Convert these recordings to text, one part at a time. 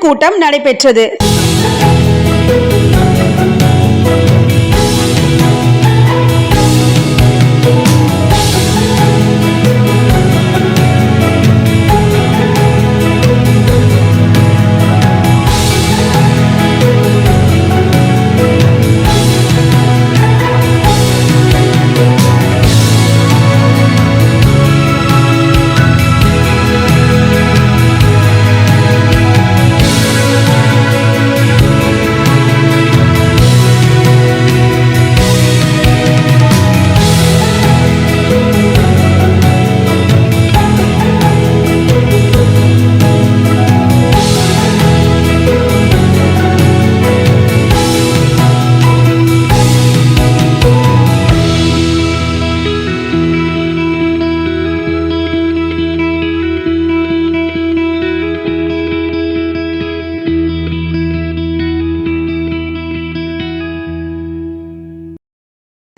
கூட்டம் நடைபெற்றது.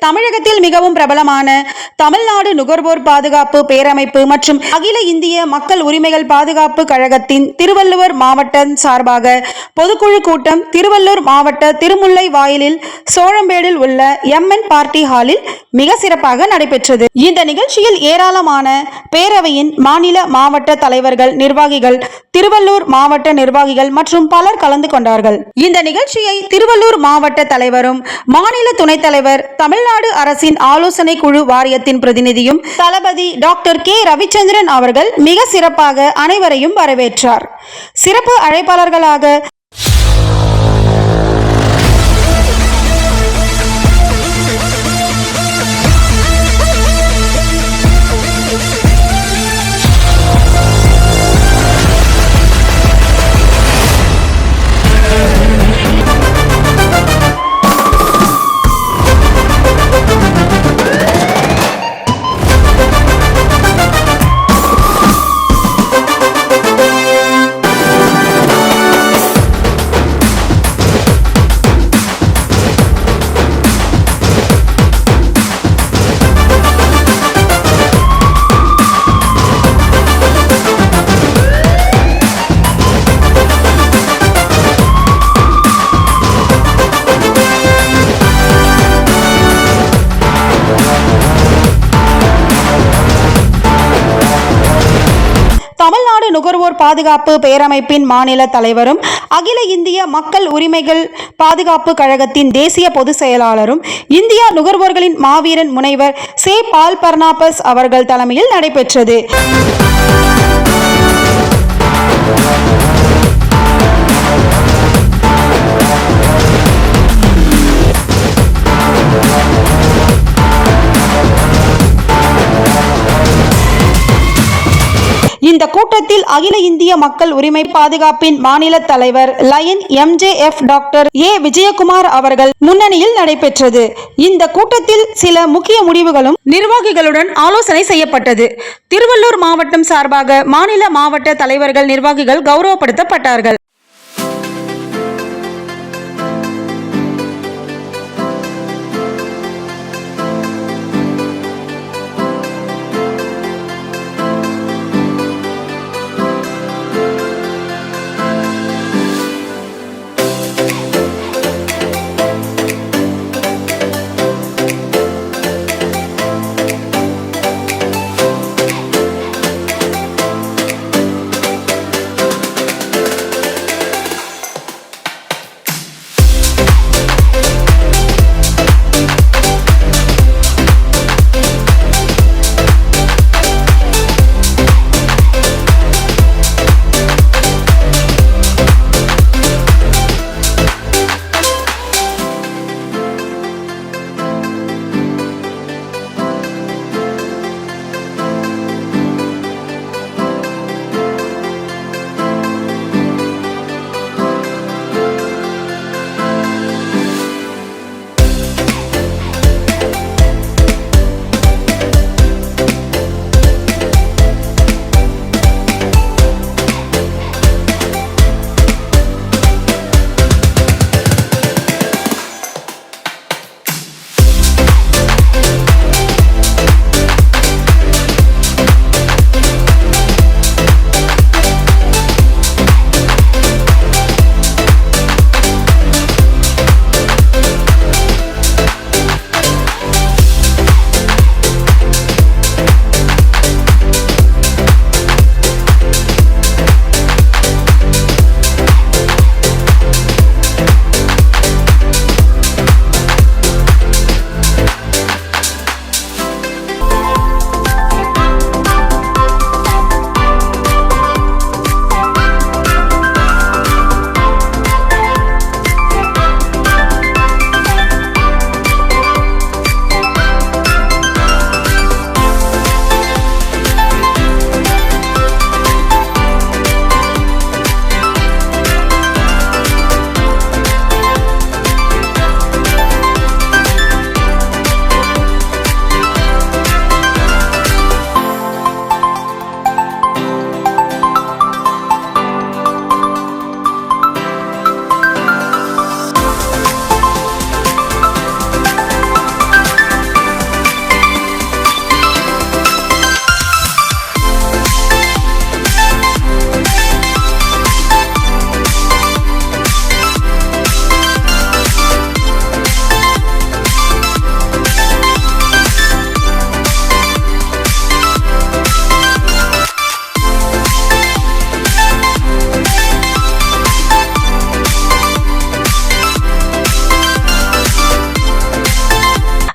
தமிழகத்தில் மிகவும் பிரபலமான தமிழ்நாடு நுகர்வோர் பாதுகாப்பு பேரமைப்பு மற்றும் அகில இந்திய மக்கள் உரிமைகள் பாதுகாப்பு கழகத்தின் திருவள்ளுவர் மாவட்டம் சார்பாக பொதுக்குழு கூட்டம் திருவள்ளூர் மாவட்ட திருமுல்லை வாயிலில் சோழம்பேடில் உள்ள MN பார்ட்டி ஹாலில் மிக சிறப்பாக நடைபெற்றது. இந்த நிகழ்ச்சியில் ஏராளமான பேரவையின் மாநில மாவட்ட தலைவர்கள், நிர்வாகிகள், திருவள்ளூர் மாவட்ட நிர்வாகிகள் மற்றும் பலர் கலந்து கொண்டார்கள். இந்த நிகழ்ச்சியை திருவள்ளூர் மாவட்ட தலைவரும் மாநில துணைத் தலைவர் தமிழ்நாடு அரசின் ஆலோசனை குழு வாரியத்தின் பிரதிநிதியும் தளபதி டாக்டர் K. ரவிச்சந்திரன் அவர்கள் மிக சிறப்பாக அனைவரையும் வரவேற்றார். சிறப்பு அழைப்பாளர்களாக தமிழ்நாடு நுகர்வோர் பாதுகாப்பு பேரமைப்பின் மாநில தலைவரும் அகில இந்திய மக்கள் உரிமைகள் பாதுகாப்பு கழகத்தின் தேசிய பொதுச் செயலாளரும் இந்தியா நுகர்வோர்களின் மாவீரன் முனைவர் சே. பால் பர்னாபஸ் அவர்கள் தலைமையில் நடைபெற்றது. இந்த கூட்டத்தில் அகில இந்திய மக்கள் உரிமை பாதுகாப்பின் மாநில தலைவர் Lion MJF doctor A. Vijayakumar அவர்கள் முன்னணியில் நடைபெற்றது. இந்த கூட்டத்தில் சில முக்கிய முடிவுகளும் நிர்வாகிகளுடன் ஆலோசனை செய்யப்பட்டது. திருவள்ளூர் மாவட்டம் சார்பாக மாநில மாவட்ட தலைவர்கள், நிர்வாகிகள் கௌரவப்படுத்தப்பட்டார்கள்.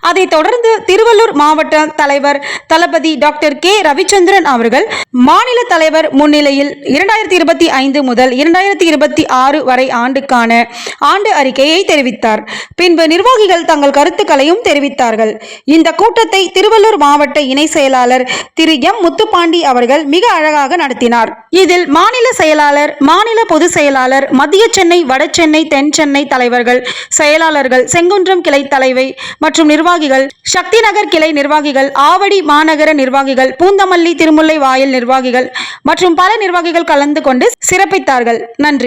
அதைத் தொடர்ந்து திருவள்ளூர் மாவட்ட தலைவர் தளபதி டாக்டர் கே ரவிச்சந்திரன் அவர்கள் மாநில தலைவர் முன்னிலையில் 2025 முதல் 2026 வரை ஆண்டுக்கான ஆண்டு அறிக்கையை தெரிவித்தார். பின்பு நிர்வாகிகள் தங்கள் கருத்துக்களையும் தெரிவித்தார்கள். இந்த கூட்டத்தை திருவள்ளூர் மாவட்ட இணை செயலாளர் திரு எம் முத்துப்பாண்டி அவர்கள் மிக அழகாக நடத்தினார். இதில் மாநில செயலாளர், மாநில பொதுச் செயலாளர், மத்திய சென்னை, வட சென்னை, தென் சென்னை தலைவர்கள், செயலாளர்கள், செங்குன்றம் கிளை தலைவை மற்றும் நிர்வாகிகள், சக்தி நகர் கிளை நிர்வாகிகள், ஆவடி மாநகர நிர்வாகிகள், பூந்தமல்லி திருமுல்லை வாயில் நிர்வாகிகள் மற்றும் பல நிர்வாகிகள் கலந்து கொண்டு சிறப்பித்தார்கள். நன்றி.